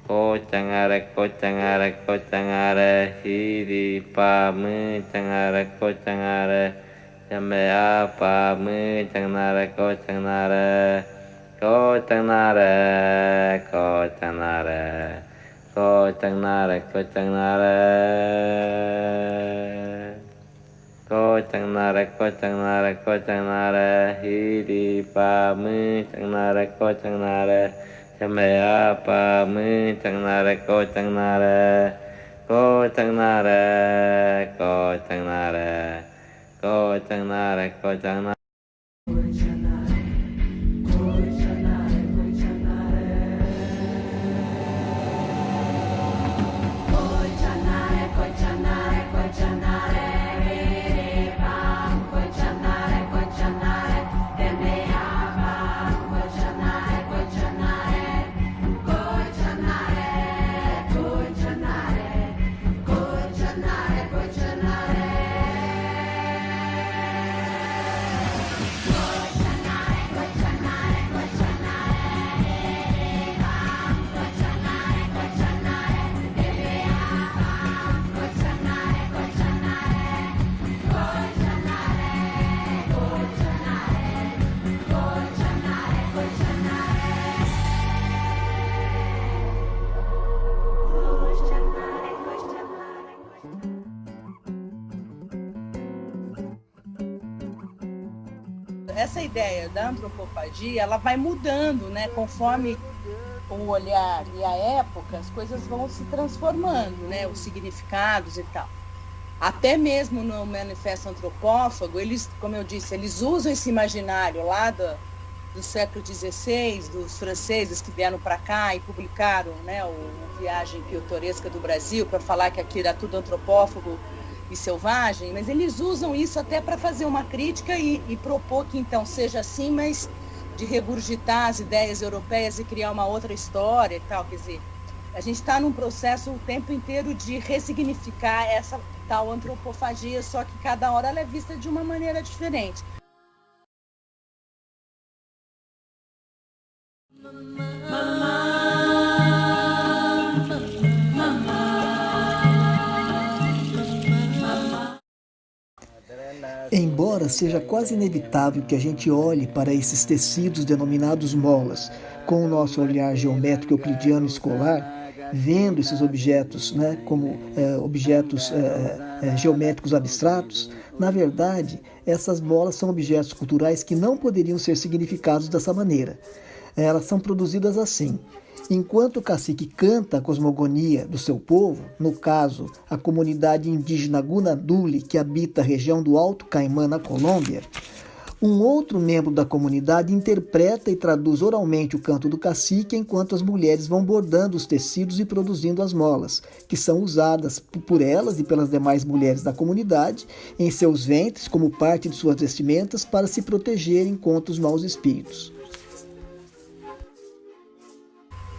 Kochangare, hiri pa mu changare, kochangare, yamea pa mu changare, kochangare, kochangare, kochangare, kochangare, kochangare. Kochangare, hiri pa mu changnare, kochangare, chamea pa mu changnare, kochangare, kochangare, kochangare, kochangare, kochangare. Essa ideia da antropofagia, ela vai mudando, né? Conforme o olhar e a época, as coisas vão se transformando, né? Os significados e tal. Até mesmo no Manifesto Antropófago, eles, como eu disse, eles usam esse imaginário lá do século XVI, dos franceses que vieram para cá e publicaram, né, a Viagem Pitoresca do Brasil, para falar que aqui era tudo antropófago e selvagem, mas eles usam isso até para fazer uma crítica e propor que então seja assim, mas de regurgitar as ideias europeias e criar uma outra história e tal. Quer dizer, a gente está num processo o tempo inteiro de ressignificar essa tal antropofagia, só que cada hora ela é vista de uma maneira diferente. Embora seja quase inevitável que a gente olhe para esses tecidos denominados molas com o nosso olhar geométrico euclidiano escolar, vendo esses objetos, né, como objetos geométricos abstratos, na verdade, essas molas são objetos culturais que não poderiam ser significados dessa maneira. Elas são produzidas assim. Enquanto o cacique canta a cosmogonia do seu povo, no caso, a comunidade indígena Gunaduli, que habita a região do Alto Caimã, na Colômbia, um outro membro da comunidade interpreta e traduz oralmente o canto do cacique, enquanto as mulheres vão bordando os tecidos e produzindo as molas, que são usadas por elas e pelas demais mulheres da comunidade em seus ventres como parte de suas vestimentas para se protegerem contra os maus espíritos.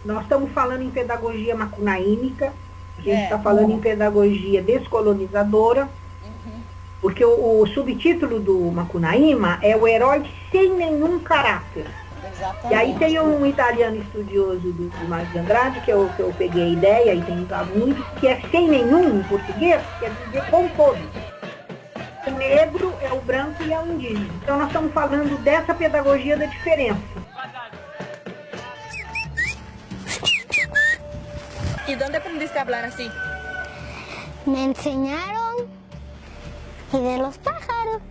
Nós estamos falando em pedagogia macunaímica, a gente está falando em pedagogia descolonizadora, porque o subtítulo do Macunaíma é o herói sem nenhum caráter. Exatamente. E aí tem um italiano estudioso do Márcio de Andrade, que eu peguei a ideia e tenho usado muito, que é sem nenhum em português, quer dizer com todos. O negro é o branco e é o indígena. Então nós estamos falando dessa pedagogia da diferença. ¿Y dónde aprendiste a hablar así? Me enseñaron y de los pájaros.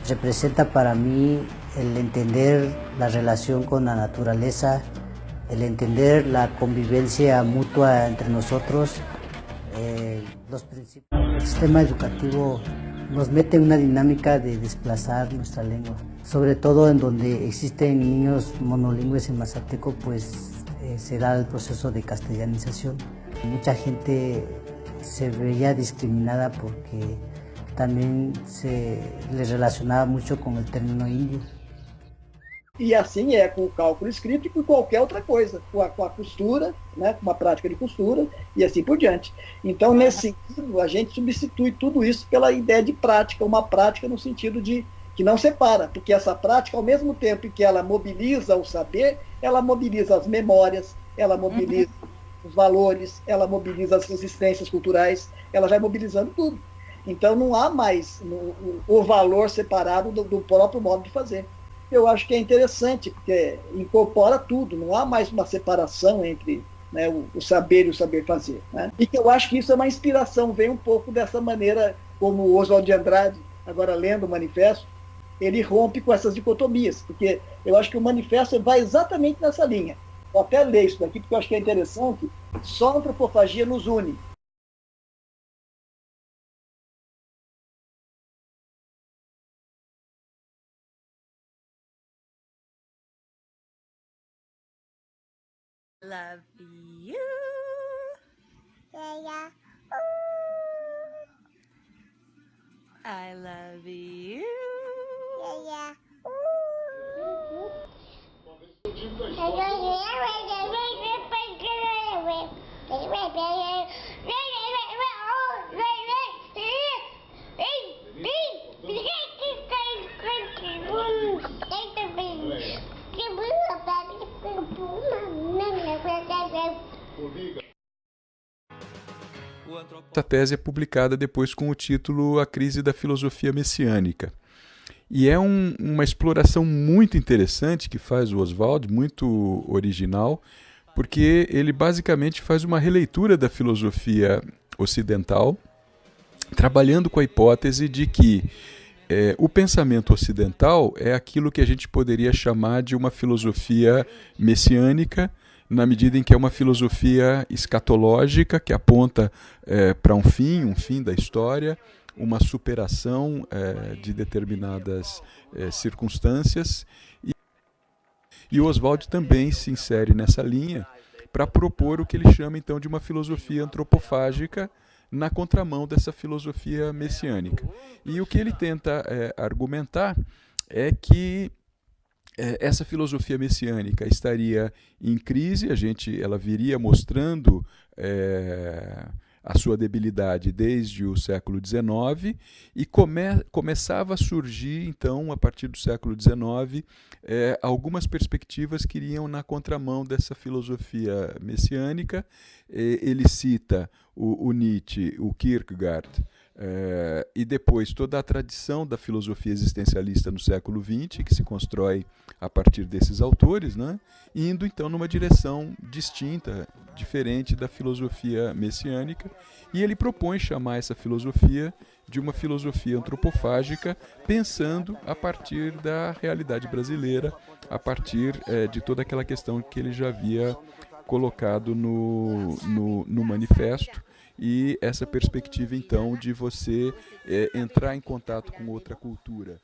Representa para mí el entender la relación con la naturaleza, el entender la convivencia mutua entre nosotros, los principios. El sistema educativo nos mete en una dinámica de desplazar nuestra lengua, sobre todo en donde existen niños monolingües en mazateco, pues se da el proceso de castellanización. Mucha gente se veía discriminada porque também se les relacionava muito com o término índio. E assim é com o cálculo escrito e com qualquer outra coisa, com a costura, né, com uma prática de costura e assim por diante. Então, nesse sentido, a gente substitui tudo isso pela ideia de prática, uma prática no sentido de que não separa, porque essa prática, ao mesmo tempo que ela mobiliza o saber, ela mobiliza as memórias, ela mobiliza os valores, ela mobiliza as resistências culturais, ela vai mobilizando tudo. Então não há mais o valor separado do próprio modo de fazer. Eu acho que é interessante, porque incorpora tudo, não há mais uma separação entre, né, o saber e o saber fazer. Né? E que eu acho que isso é uma inspiração, vem um pouco dessa maneira, como o Oswald de Andrade, agora lendo o manifesto, ele rompe com essas dicotomias, porque eu acho que o manifesto vai exatamente nessa linha. Eu até leio isso daqui, porque eu acho que é interessante, só a antropofagia nos une. Love you. Yeah. I love you. Yeah. Essa tese é publicada depois com o título A Crise da Filosofia Messiânica. E é uma exploração muito interessante que faz o Oswald, muito original, porque ele basicamente faz uma releitura da filosofia ocidental, trabalhando com a hipótese de que o pensamento ocidental é aquilo que a gente poderia chamar de uma filosofia messiânica, na medida em que é uma filosofia escatológica que aponta para um fim da história, uma superação de determinadas circunstâncias. E o Oswald também se insere nessa linha para propor o que ele chama então de uma filosofia antropofágica na contramão dessa filosofia messiânica. E o que ele tenta argumentar é que essa filosofia messiânica estaria em crise, ela viria mostrando a sua debilidade desde o século XIX e começava a surgir, então, a partir do século XIX, algumas perspectivas que iriam na contramão dessa filosofia messiânica. Ele cita o Nietzsche, o Kierkegaard, e depois toda a tradição da filosofia existencialista no século XX, que se constrói a partir desses autores, né? Indo então numa direção distinta, diferente da filosofia messiânica, e ele propõe chamar essa filosofia de uma filosofia antropofágica, pensando a partir da realidade brasileira, a partir de toda aquela questão que ele já havia colocado no manifesto, e essa perspectiva então de você entrar em contato com outra cultura.